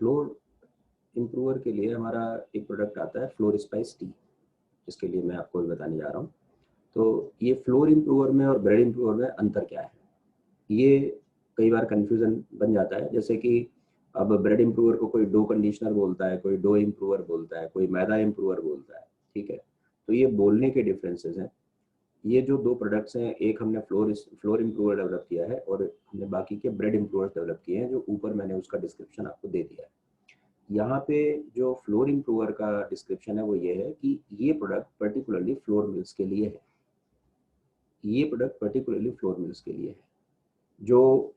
Floor improver के लिए हमारा एक प्रोडक्ट आता है फ्लोर स्पाइस टी, जिसके लिए मैं आपको बताने जा रहा हूँ। तो ये फ्लोर इम्प्रूवर में और ब्रेड इम्प्रूवर में अंतर क्या है, ये कई बार कन्फ्यूज़न बन जाता है। जैसे कि अब ब्रेड इम्प्रूवर को कोई डो कंडीशनर बोलता है, कोई डो इम्प्रूवर बोलता है, कोई मैदा इम्प्रूवर बोलता है, ठीक है। तो ये बोलने के डिफरेंसेस हैं। ये जो दो प्रोडक्ट्स हैं, एक हमने फ्लोर इम्प्रूवर डेवलप किया है और हमने बाकी के ब्रेड इम्प्रूवर डेवलप किए हैं, जो ऊपर मैंने उसका डिस्क्रिप्शन आपको दे दिया है। यहाँ पे जो फ्लोर इम्प्रूवर का डिस्क्रिप्शन है वो ये है कि ये प्रोडक्ट पर्टिकुलरली फ्लोर मिल्स के लिए है। ये प्रोडक्ट पर्टिकुलरली फ्लोर मिल्स के लिए है। जो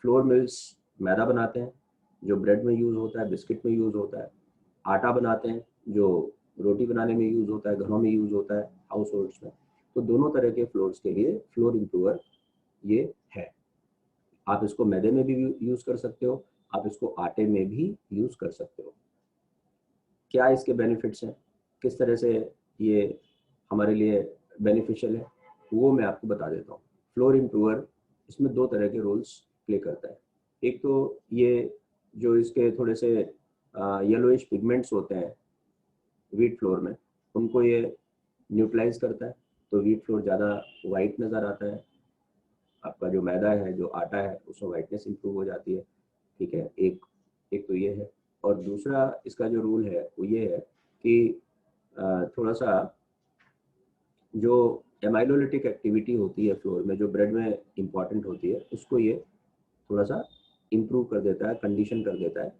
फ्लोर मिल्स मैदा बनाते हैं, जो ब्रेड में यूज़ होता है, बिस्किट में यूज़ होता है, आटा बनाते हैं, जो रोटी बनाने में यूज़ होता है, घरों में यूज़ होता है, हाउस होल्ड्स में। तो दोनों तरह के फ्लोर्स के लिए फ्लोर इम्प्रूवर ये है। आप इसको मैदे में भी यूज़ कर सकते हो, आप इसको आटे में भी यूज़ कर सकते हो। क्या इसके बेनिफिट्स हैं, किस तरह से ये हमारे लिए बेनिफिशियल है, वो मैं आपको बता देता हूँ। फ्लोर इम्प्रूवर इसमें दो तरह के रोल्स प्ले करता है। एक तो ये जो इसके थोड़े से येलोइश पिगमेंट्स होते हैं व्हीट फ्लोर में, उनको ये न्यूट्रलाइज करता है, तो व्हीट फ्लोर ज़्यादा वाइट नज़र आता है। आपका जो मैदा है, जो आटा है, उसमें वाइटनेस इंप्रूव हो जाती है, ठीक है। एक एक तो ये है। और दूसरा इसका जो रूल है वो ये है कि थोड़ा सा जो एमाइलोलिटिक एक्टिविटी होती है फ्लोर में, जो ब्रेड में इंपॉर्टेंट होती है, उसको ये थोड़ा सा इम्प्रूव कर देता है, कंडीशन कर देता है।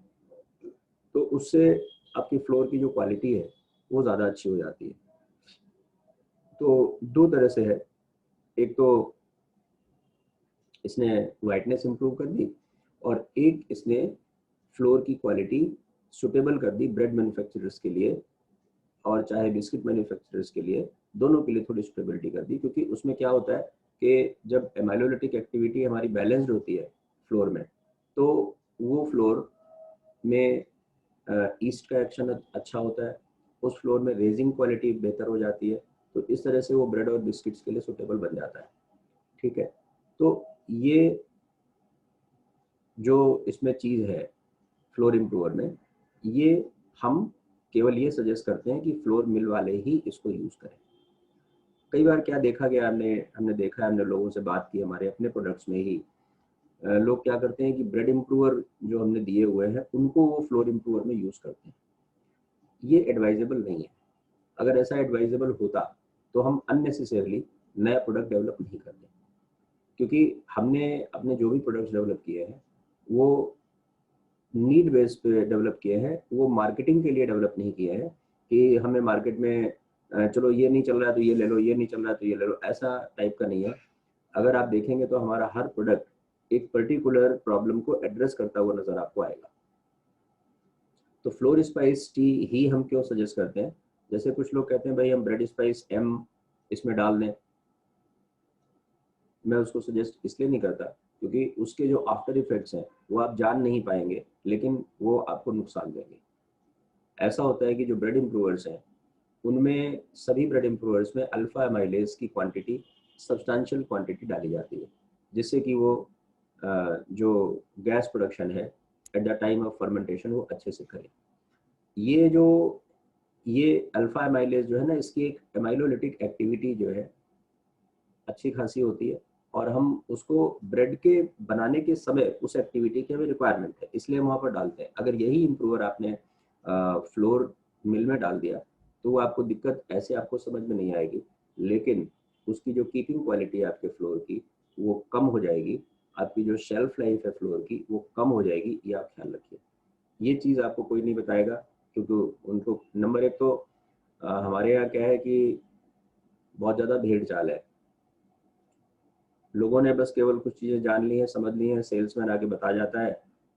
तो उससे आपकी फ्लोर की जो क्वालिटी है वो ज़्यादा अच्छी हो जाती है। तो दो तरह से है, एक तो इसने वाइटनेस इंप्रूव कर दी और एक इसने फ्लोर की क्वालिटी सुटेबल कर दी ब्रेड मैन्युफैक्चरर्स के लिए, और चाहे बिस्किट मैन्युफैक्चरर्स के लिए, दोनों के लिए थोड़ी सुटेबिलिटी कर दी। क्योंकि उसमें क्या होता है कि जब एमाइलोलिटिक एक्टिविटी हमारी बैलेंस्ड होती है फ्लोर में, तो वो फ्लोर में ईस्ट का एक्शन अच्छा होता है, उस फ्लोर में रेजिंग क्वालिटी बेहतर हो जाती है। तो इस तरह से वो ब्रेड और बिस्किट्स के लिए सुटेबल बन जाता है, ठीक है। तो ये जो इसमें चीज़ है फ्लोर इम्प्रूवर में, ये हम केवल ये सजेस्ट करते हैं कि फ्लोर मिल वाले ही इसको यूज़ करें। कई बार क्या देखा गया, हमने देखा है, हमने लोगों से बात की, हमारे अपने प्रोडक्ट्स में ही लोग क्या करते हैं कि ब्रेड इम्प्रूवर जो हमने दिए हुए हैं उनको वो फ्लोर इम्प्रूवर में यूज़ करते हैं। ये एडवाइजेबल नहीं है। अगर ऐसा एडवाइजेबल होता तो हम अननेसेसरली नया प्रोडक्ट डेवलप नहीं करते। क्योंकि हमने अपने जो भी प्रोडक्ट्स डेवलप किए हैं वो नीड बेस पे डेवलप किए हैं, वो मार्केटिंग के लिए डेवलप नहीं किए हैं कि हमें मार्केट में चलो ये नहीं चल रहा है तो ये ले लो, ये नहीं चल रहा है तो ये ले लो, ऐसा टाइप का नहीं है। अगर आप देखेंगे तो हमारा हर प्रोडक्ट एक पर्टिकुलर प्रॉब्लम को एड्रेस करता हुआ नजर आपको आएगा। तो फ्लोर स्पाइस टी ही हम क्यों सजेस्ट करते हैं, जैसे कुछ लोग कहते हैं भाई हम ब्रेड स्पाइस एम इसमें डाल दें, मैं उसको सजेस्ट इसलिए नहीं करता क्योंकि उसके जो आफ्टर इफेक्ट्स हैं वो आप जान नहीं पाएंगे, लेकिन वो आपको नुकसान देंगे। ऐसा होता है कि जो ब्रेड इम्प्रूवर्स हैं उनमें, सभी ब्रेड इम्प्रूवर्स में अल्फा एमाइलेज की क्वांटिटी, सब्सटैंशियल क्वांटिटी डाली जाती है, जिससे कि वो जो गैस प्रोडक्शन है at the time of fermentation वो अच्छे से करे। ये जो ये अल्फा एमाइलेज जो है ना, इसकी एक एमाइलोलिटिक एक्टिविटी जो है अच्छी खासी होती है, और हम उसको ब्रेड के बनाने के समय उस एक्टिविटी की हमें रिक्वायरमेंट है, इसलिए हम वहाँ पर डालते हैं। अगर यही इम्प्रूवर आपने फ्लोर मिल में डाल दिया तो वो आपको दिक्कत ऐसे आपको समझ में नहीं आएगी, लेकिन उसकी जो कीपिंग क्वालिटी है आपके फ्लोर की वो कम हो जाएगी, आपकी जो शेल्फ लाइफ है फ्लोर की वो कम हो जाएगी, ये आप ख्याल रखिए। ये चीज़ आपको कोई नहीं बताएगा, क्योंकि उनको नंबर एक तो हमारे यहाँ क्या है कि बहुत ज़्यादा भेड़ चाल है। लोगों ने बस केवल कुछ चीज़ें जान ली हैं, समझ ली हैं, सेल्समैन आके बता जाता है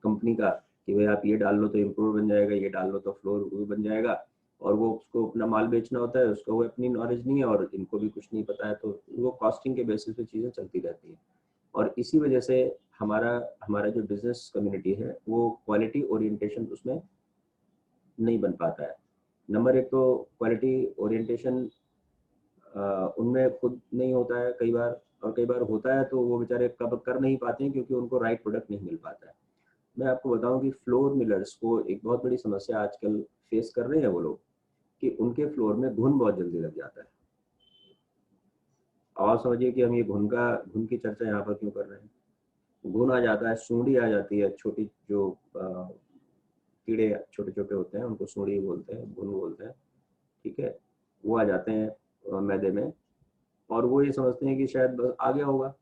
कंपनी का कि भाई आप ये डाल लो तो इम्प्रूव बन जाएगा, ये डाल लो तो फ्लोर बन जाएगा, और वो उसको अपना माल बेचना होता है, उसको वो अपनी नॉलेज नहीं है और इनको भी कुछ नहीं पता है, तो वो कॉस्टिंग के बेसिस पे चीज़ें चलती रहती हैं। और इसी वजह से हमारा हमारा जो बिजनेस कम्युनिटी है वो क्वालिटी ओरिएंटेशन उसमें नहीं बन पाता है। नंबर एक तो क्वालिटी ओरिएंटेशन उनमें खुद नहीं होता है कई बार, और कई बार होता है तो वो बेचारे कब कर नहीं पाते हैं क्योंकि उनको राइट प्रोडक्ट नहीं मिल पाता है। मैं आपको बताऊं कि फ्लोर मिलर्स को एक बहुत बड़ी समस्या आजकल फेस कर रहे हैं वो लोग, कि उनके फ्लोर में घुन बहुत जल्दी लग जाता है। और समझिए कि हम ये घुन की चर्चा यहाँ पर क्यों कर रहे हैं। घुन आ जाता है, सूंडी आ जाती है, छोटी जो कीड़े छोटे छोटे होते हैं उनको सूंडी बोलते हैं, घुन बोलते हैं, ठीक है। वो आ जाते हैं मैदे में, और वो ये समझते हैं कि शायद बस आ गया होगा।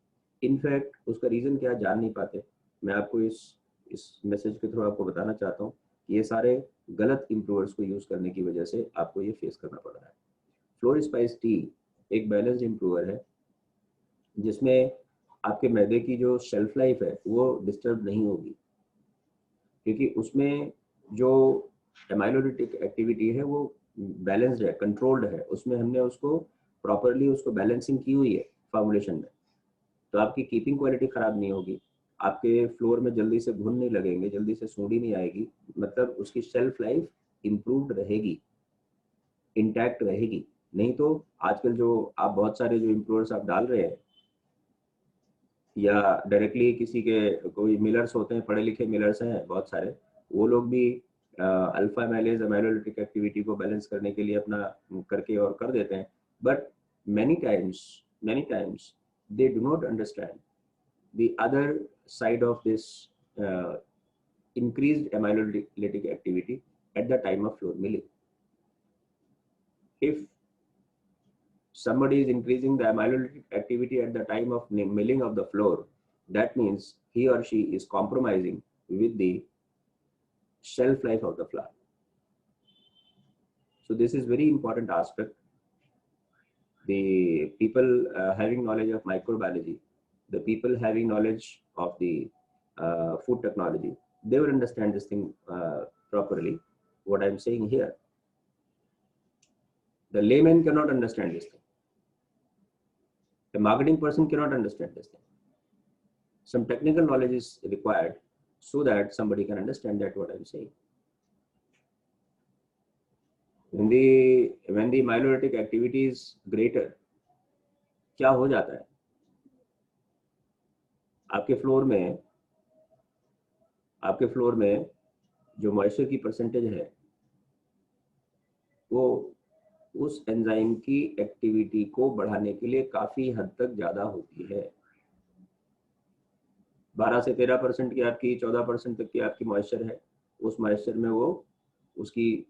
इनफैक्ट उसका रीज़न क्या जान नहीं पाते। मैं आपको इस मैसेज के थ्रू आपको बताना चाहता हूँ कि ये सारे गलत इम्प्रूवर्स को यूज़ करने की वजह से आपको ये फेस करना पड़ रहा है। फ्लोर स्पाइस टी एक बैलेंस्ड इम्प्रूवर है, जिसमें आपके मैदे की जो शेल्फ लाइफ है वो डिस्टर्ब नहीं होगी, क्योंकि उसमें जो एमाइलोलिटिक एक्टिविटी है वो बैलेंस्ड है, कंट्रोल्ड है। उसमें हमने उसको प्रॉपरली उसको बैलेंसिंग की हुई है फॉर्मुलेशन में। तो आपकी कीपिंग क्वालिटी ख़राब नहीं होगी, आपके फ्लोर में जल्दी से घुन नहीं लगेंगे, जल्दी से सूंडी नहीं आएगी, मतलब उसकी शेल्फ लाइफ इम्प्रूव्ड रहेगी, इंटैक्ट रहेगी। नहीं तो आजकल जो आप बहुत सारे जो इम्प्रूवर्स आप डाल रहे हैं, या डायरेक्टली किसी के कोई मिलर्स होते हैं, पढ़े लिखे मिलर्स हैं बहुत सारे, वो लोग भी अल्फा एमाइलेज एमाइलोलिटिक एक्टिविटी को बैलेंस करने के लिए अपना करके और कर देते हैं। But many times they do not understand the other side of this uh, increased amylolytic activity at the time of floor milling. If somebody is increasing the amylolytic activity at the time of milling of the floor, that means he or she is compromising with the shelf life of the flour. So this is very important aspect. The people having knowledge of microbiology, the people having knowledge of the food technology, they will understand this thing properly. What I'm saying here, the layman cannot understand this thing. The marketing person cannot understand this thing. Some technical knowledge is required so that somebody can understand that what I'm saying. When the myelolytic activity is greater, क्या हो जाता है आपके floor में जो moisture की percentage है वो उस एंजाइम की एक्टिविटी को बढ़ाने के लिए काफी हद तक ज्यादा होती है। 12 से 13% की आपकी 14% तक की आपकी मॉइस्चर है, उस मॉइस्चर में वो उसकी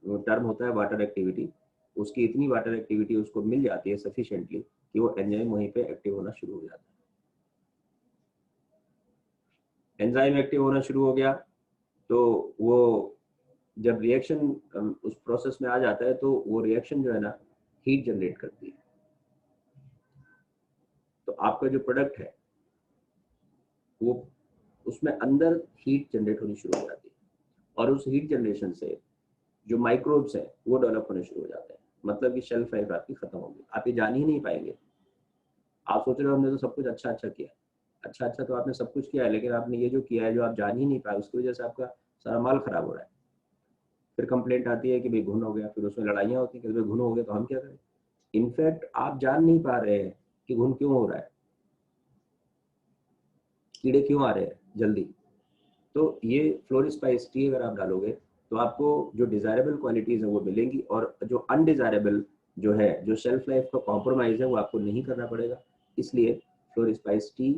टर्म होता है वाटर एक्टिविटी, उसकी इतनी वाटर एक्टिविटी उसको मिल जाती है सफिशिएंटली कि वो एंजाइम वहीं पे एक्टिव होना शुरू हो जाता है। एंजाइम एक्टिव होना शुरू हो गया तो वो जब रिएक्शन उस प्रोसेस में आ जाता है तो वो रिएक्शन जो है ना हीट जनरेट करती है। तो आपका जो प्रोडक्ट है वो उसमें अंदर हीट जनरेट होनी शुरू हो जाती है, और उस हीट जनरेशन से जो माइक्रोब्स हैं वो डेवलप होने शुरू हो जाते हैं। मतलब कि शेल्फ लाइफ आपकी खत्म होगी, आप ये जान ही नहीं पाएंगे। आप सोच रहे हो हमने तो सब कुछ अच्छा किया, अच्छा तो आपने सब कुछ किया है, लेकिन आपने ये जो किया है जो आप जान ही नहीं पाए, उसकी वजह से आपका सारा माल खराब हो रहा है। फिर कंप्लेंट आती है कि भाई घुन हो गया, फिर उसमें लड़ाइयाँ होती हैं कि घुन हो गया तो हम क्या करें। इनफैक्ट आप जान नहीं पा रहे हैं कि घुन क्यों हो रहा है, कीड़े क्यों आ रहे हैं जल्दी। तो ये फ्लोर स्पाइस टी अगर आप डालोगे तो आपको जो डिजायरेबल क्वालिटीज है वो मिलेंगी, और जो अनडिजायरेबल जो है, जो शेल्फ लाइफ का कॉम्प्रोमाइज है, वो आपको नहीं करना पड़ेगा। इसलिए फ्लोर स्पाइस टी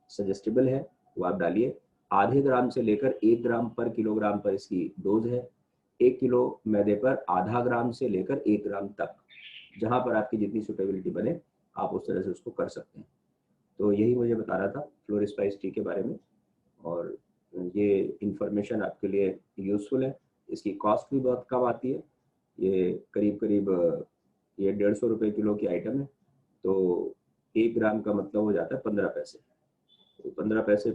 सजेस्टेबल है, वो आप डालिए। आधे ग्राम से लेकर 1 ग्राम पर किलोग्राम पर इसकी डोज है। 1 किलो मैदे पर आधा ग्राम से लेकर 1 ग्राम तक, जहां पर आपकी जितनी सुटेबिलिटी बने आप उस तरह से उसको कर सकते हैं। तो यही मुझे बता रहा था फ्लोर स्पाइस टी के बारे में, और ये इंफॉर्मेशन आपके लिए यूज़फुल है। इसकी कॉस्ट भी बहुत कम आती है, ये करीब ये 150 रुपये किलो की आइटम है। तो 1 ग्राम का मतलब हो जाता है 15 पैसे। तो 15 पैसे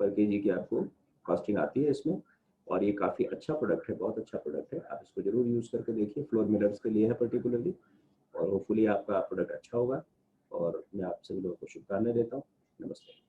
पर केजी की आपको कॉस्टिंग आती है इसमें, और ये काफ़ी अच्छा प्रोडक्ट है, बहुत अच्छा प्रोडक्ट है। आप इसको जरूर यूज़ करके देखिए, फ्लोर मिलर्स के लिए है पर्टिकुलरली, और होपफुली आपका प्रोडक्ट अच्छा होगा। और मैं आप सभी लोगों को शुभकामनाएं देता हूँ। नमस्ते।